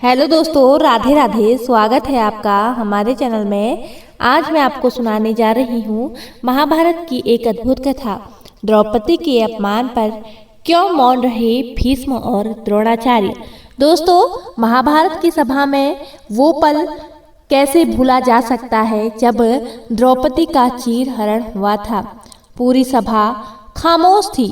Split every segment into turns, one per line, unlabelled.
Hello दोस्तों, राधे राधे। स्वागत है आपका हमारे चैनल में। आज मैं आपको सुनाने जा रही हूँ महाभारत की एक अद्भुत कथा। द्रौपदी के अपमान पर क्यों मौन रहे भीष्म और द्रोणाचार्य। दोस्तों, महाभारत की सभा में वो पल कैसे भूला जा सकता है जब द्रौपदी का चीर हरण हुआ था। पूरी सभा खामोश थी।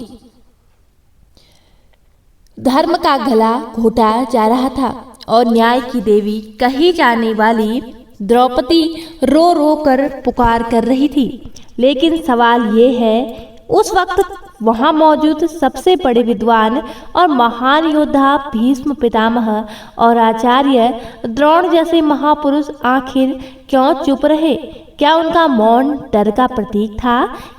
धर्म का गला घोटा जा रहा था और न्याय की देवी कही जाने वाली द्रौपदी रो रो कर पुकार कर रही थी। लेकिन सवाल ये है, उस वक्त वहां मौजूद सबसे बड़े विद्वान और महान योद्धा भीष्म पितामह और आचार्य द्रोण जैसे महापुरुष आखिर क्यों चुप रहे? क्या उनका मौन डर का प्रतीक था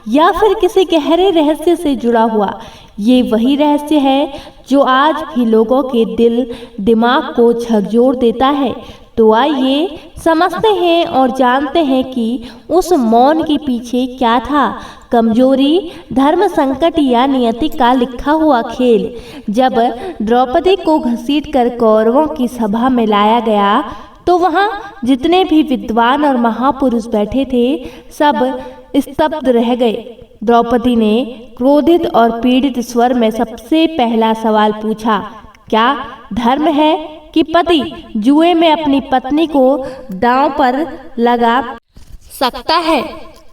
या फिर किसी गहरे रहस्य से जुड़ा हुआ? ये वही रहस्य है जो आज भी लोगों के दिल दिमाग को झकझोर देता है। तो आइए समझते हैं और जानते हैं कि उस मौन के पीछे क्या था। कमजोरी, धर्म संकट या नियति का लिखा हुआ खेल। जब द्रौपदी को घसीटकर कौरवों की सभा में लाया गया तो वहां जितने भी विद्वान और महापुरुष बैठे थे सब स्तब्ध रह गए। द्रौपदी ने क्रोधित और पीड़ित स्वर में सबसे पहला सवाल पूछा, क्या धर्म है कि पति जुए में अपनी पत्नी को दांव पर लगा सकता है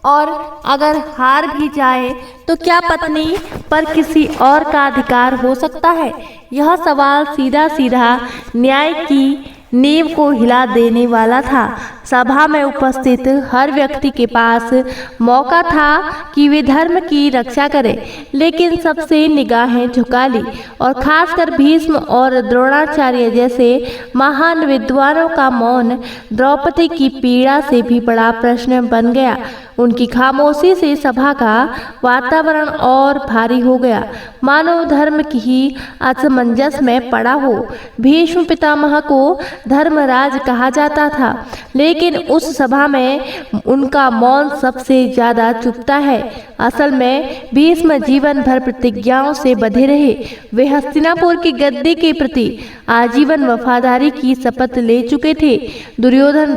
और अगर हार भी जाए तो क्या पत्नी पर किसी और का अधिकार हो सकता है? यह सवाल सीधा सीधा न्याय की नींव को हिला देने वाला था। सभा में उपस्थित हर व्यक्ति के पास मौका था कि वे धर्म की रक्षा करे, लेकिन सबसे निगाहें झुका ली और खासकर भीष्म और द्रोणाचार्य जैसे महान विद्वानों का मौन द्रौपदी की पीड़ा से भी बड़ा प्रश्न बन गया। उनकी खामोशी से सभा का वातावरण और भारी हो गया, मानो धर्म की ही असमंजस में पड़ा हो। भीष्म पितामह को धर्मराज कहा जाता था, लेकिन उस सभा में उनका मौन सबसे ज्यादा चुभता है। असल में भीष्म जीवन भर प्रतिज्ञाओं से बंधे रहे। वे हस्तिनापुर की गद्दी के प्रति आजीवन वफादारी की शपथ ले चुके थे। दुर्योधन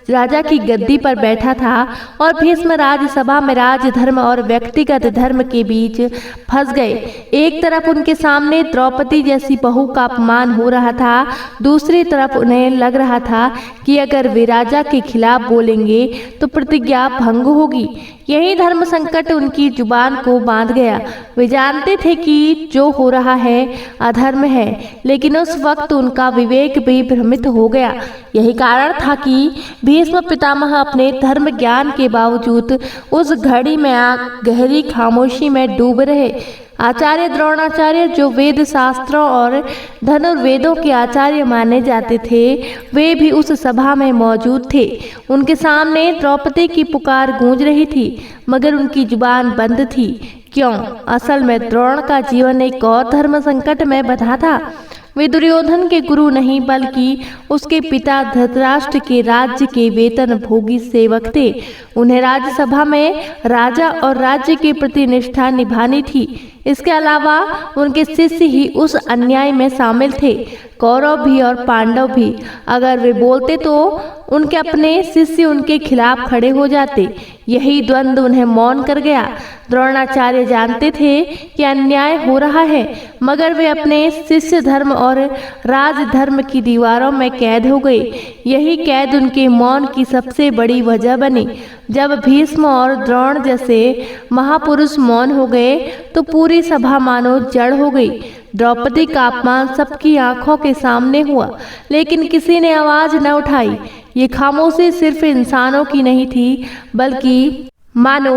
राजा की गद्दी पर बैठा था और भीष्म राज्यसभा में राजधर्म और व्यक्तिगत धर्म के बीच फंस गए। एक तरफ उनके सामने द्रौपदी जैसी बहू का अपमान हो रहा था, दूसरी तरफ उन्हें लग रहा था कि अगर वे राजा के खिलाफ बोलेंगे तो प्रतिज्ञा भंग होगी। यही धर्म संकट उनकी जुबान को बांध गया। वे जानते थे कि जो हो रहा है अधर्म है, लेकिन उस वक्त उनका विवेक भी भ्रमित हो गया। यही कारण था कि भीष्म पितामह अपने धर्म ज्ञान के बावजूद उस घड़ी में गहरी खामोशी में डूब रहे। आचार्य द्रोणाचार्य, जो वेद शास्त्रों और धनुर्वेदों के आचार्य माने जाते थे, वे भी उस सभा में मौजूद थे। उनके सामने द्रौपदी की पुकार गूंज रही थी, मगर उनकी जुबान बंद थी। क्यों? असल में द्रोण का जीवन एक और धर्म संकट में बंधा था। वे दुर्योधन के गुरु नहीं, बल्कि उसके पिता धृतराष्ट्र के राज्य के वेतन भोगी सेवक थे। उन्हें राज्यसभा में राजा और राज्य के प्रति निष्ठा निभानी थी। इसके अलावा उनके शिष्य ही उस अन्याय में शामिल थे, कौरव भी और पांडव भी। अगर वे बोलते तो उनके अपने शिष्य उनके खिलाफ खड़े हो जाते। यही द्वंद्व उन्हें मौन कर गया। द्रोणाचार्य जानते थे कि अन्याय हो रहा है, मगर वे अपने शिष्य धर्म और राजधर्म की दीवारों में कैद हो गए। यही कैद उनके मौन की सबसे बड़ी वजह बनी। जब भीष्म और द्रोण जैसे महापुरुष मौन हो गए तो पूरी सभा मानो जड़ हो गई। द्रौपदी का अपमान सबकी आंखों के सामने हुआ, लेकिन किसी ने आवाज न उठाई। ये खामोशी सिर्फ इंसानों की नहीं थी, बल्कि मानो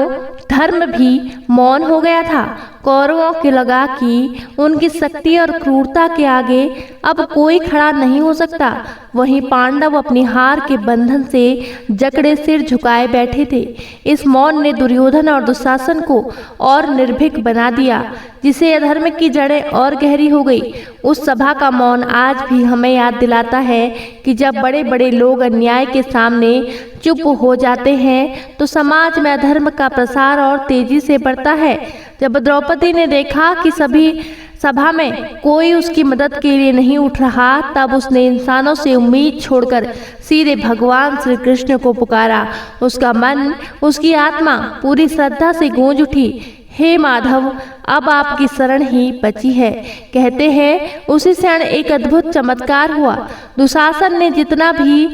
धर्म भी मौन हो गया था। कौरवों को लगा कि उनकी शक्ति और क्रूरता के आगे अब कोई खड़ा नहीं हो सकता। वहीं पांडव अपनी हार के बंधन से जकड़े सिर झुकाए बैठे थे। इस मौन ने दुर्योधन और दुशासन को और निर्भीक बना दिया, जिसे अधर्म की जड़ें और गहरी हो गई। उस सभा का मौन आज भी हमें याद दिलाता है कि जब बड़े बड़े लोग अन्याय के सामने चुप हो जाते हैं तो समाज में अधर्म का प्रसार और तेजी से बढ़ता है। जब द्रौपदी ने देखा कि सभा में कोई उसकी मदद के लिए नहीं उठ रहा, तब उसने इंसानों से उम्मीद छोड़कर सीधे भगवान श्री कृष्ण को पुकारा। उसका मन, उसकी आत्मा पूरी श्रद्धा से गूंज उठी। हे माधव, अब आपकी शरण ही बची है। कहते हैं उसी क्षण एक अद्भुत चमत्कार हुआ। दुशासन ने जितना भी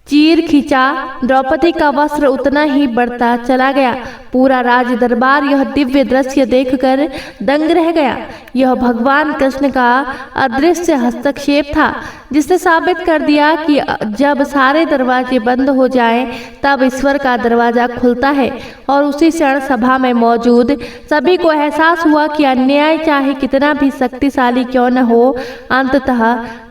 चीर खींचा, द्रौपदी का वस्त्र उतना ही बढ़ता चला गया। पूरा राज दरबार यह दिव्य दृश्य देखकर दंग रह गया। यह भगवान कृष्ण का अदृश्य हस्तक्षेप था, जिसने साबित कर दिया कि जब सारे दरवाजे बंद हो जाएं, तब ईश्वर का दरवाजा खुलता है। और उसी क्षण सभा में मौजूद सभी को एहसास हुआ कि अन्याय चाहे कितना भी शक्तिशाली क्यों न हो, अंततः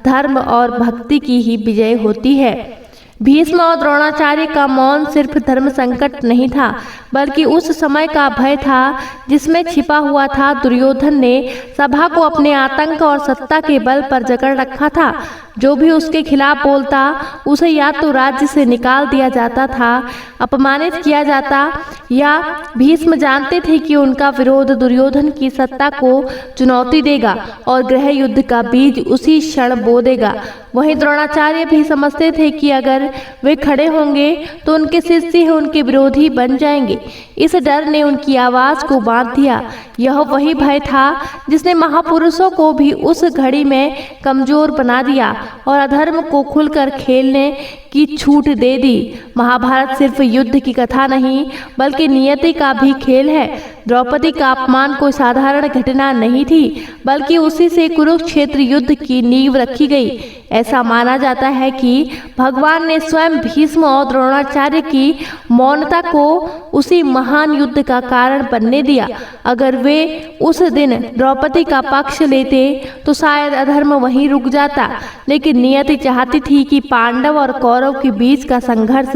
धर्म और भक्ति की ही विजय होती है। भीष्म और द्रोणाचार्य का मौन सिर्फ धर्म संकट नहीं था, बल्कि उस समय का भय था जिसमें छिपा हुआ था। दुर्योधन ने सभा को अपने आतंक और सत्ता के बल पर जकड़ रखा था। जो भी उसके खिलाफ बोलता, उसे या तो राज्य से निकाल दिया जाता था, अपमानित किया जाता, या भीष्म जानते थे कि उनका विरोध दुर्योधन की सत्ता को चुनौती देगा और गृह युद्ध का बीज उसी क्षण बो देगा। वहीं द्रोणाचार्य भी समझते थे कि अगर वे खड़े होंगे तो उनके शिष्य उनके विरोधी बन जाएंगे। इस डर ने उनकी आवाज को बांध दिया। यह वही भय था जिसने महापुरुषों को भी उस घड़ी में कमजोर बना दिया और अधर्म को खुलकर खेलने की छूट दे दी। महाभारत सिर्फ युद्ध की कथा नहीं, बल्कि नियति का भी खेल है। द्रौपदी का अपमान कोई साधारण घटना नहीं थी, बल्कि उसी से कुरुक्षेत्र युद्ध की नींव रखी गई। ऐसा माना जाता है कि भगवान ने स्वयं भीष्म और द्रोणाचार्य की मौनता को उसी महान युद्ध का कारण बनने दिया। अगर वे उस दिन द्रौपदी का पक्ष लेते तो शायद अधर्म वहीं रुक जाता, लेकिन नियति चाहती थी कि पांडव और कौरव के बीच का संघर्ष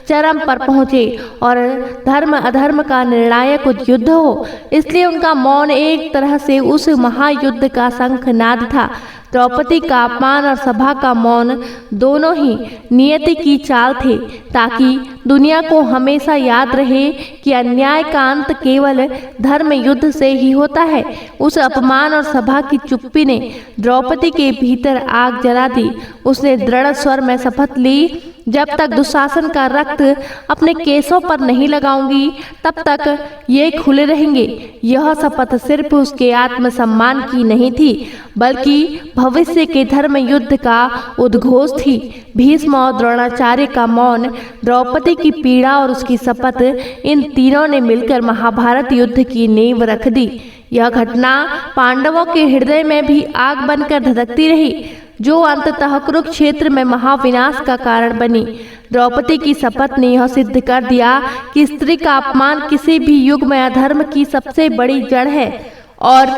चरम पर पहुंचे और धर्म अधर्म का निर्णायक युद्ध हो। इसलिए उनका मौन एक तरह से उस महायुद्ध का शंखनाद था। द्रौपदी का अपमान और सभा का मौन दोनों ही नियति की चाल थे, ताकि दुनिया को हमेशा याद रहे कि अन्याय का अंत केवल धर्म युद्ध से ही होता है। उस अपमान और सभा की चुप्पी ने द्रौपदी के भीतर आग जला दी। उसने दृढ़ स्वर में शपथ ली, जब तक दुशासन का रक्त अपने केसों पर नहीं लगाऊंगी, तब तक ये खुले रहेंगे। यह शपथ सिर्फ उसके आत्मसम्मान की नहीं थी, बल्कि भविष्य के धर्म युद्ध का उद्घोष थी। भीष्म और द्रोणाचार्य का मौन, द्रौपदी की पीड़ा और उसकी शपथ, इन तीनों ने मिलकर महाभारत युद्ध की नींव रख दी। यह घटना पांडवों के हृदय में भी आग बनकर धधकती रही, जो अंततः कुरुक्षेत्र में महाविनाश का कारण बनी। द्रौपदी की शपथ ने यह सिद्ध कर दिया कि स्त्री का अपमान किसी भी युग में अधर्म की सबसे बड़ी जड़ है और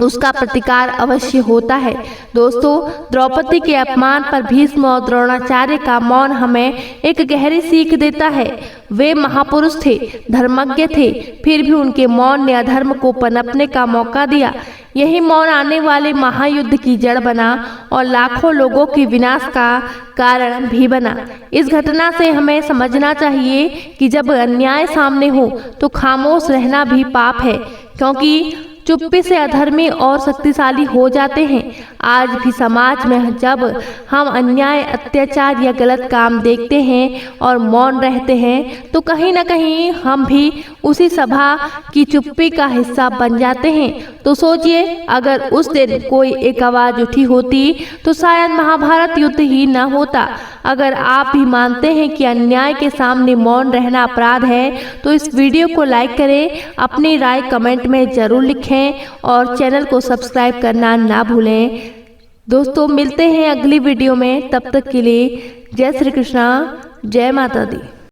उसका प्रतिकार अवश्य होता है। दोस्तों, द्रौपदी के अपमान पर भीष्म और द्रोणाचार्य का मौन हमें एक गहरी सीख देता है। वे महापुरुष थे, धर्मज्ञ थे, फिर भी उनके मौन ने अधर्म को पनपने का मौका दिया। यही मौन आने वाले महायुद्ध की जड़ बना और लाखों लोगों के विनाश का कारण भी बना। इस घटना से हमें समझना चाहिए कि जब अन्याय सामने हो तो खामोश रहना भी पाप है, क्योंकि चुप्पी से अधर्मी और शक्तिशाली हो जाते हैं। आज भी समाज में जब हम अन्याय, अत्याचार या गलत काम देखते हैं और मौन रहते हैं, तो कहीं न कहीं हम भी उसी सभा की चुप्पी का हिस्सा बन जाते हैं। तो सोचिए, अगर उस दिन कोई एक आवाज उठी होती तो शायद महाभारत युद्ध ही न होता। अगर आप भी मानते हैं कि अन्याय के सामने मौन रहना अपराध है, तो इस वीडियो को लाइक करें, अपनी राय कमेंट में जरूर लिखें और चैनल को सब्सक्राइब करना ना भूलें। दोस्तों, मिलते हैं अगली वीडियो में। तब तक के लिए जय श्री कृष्णा, जय माता दी।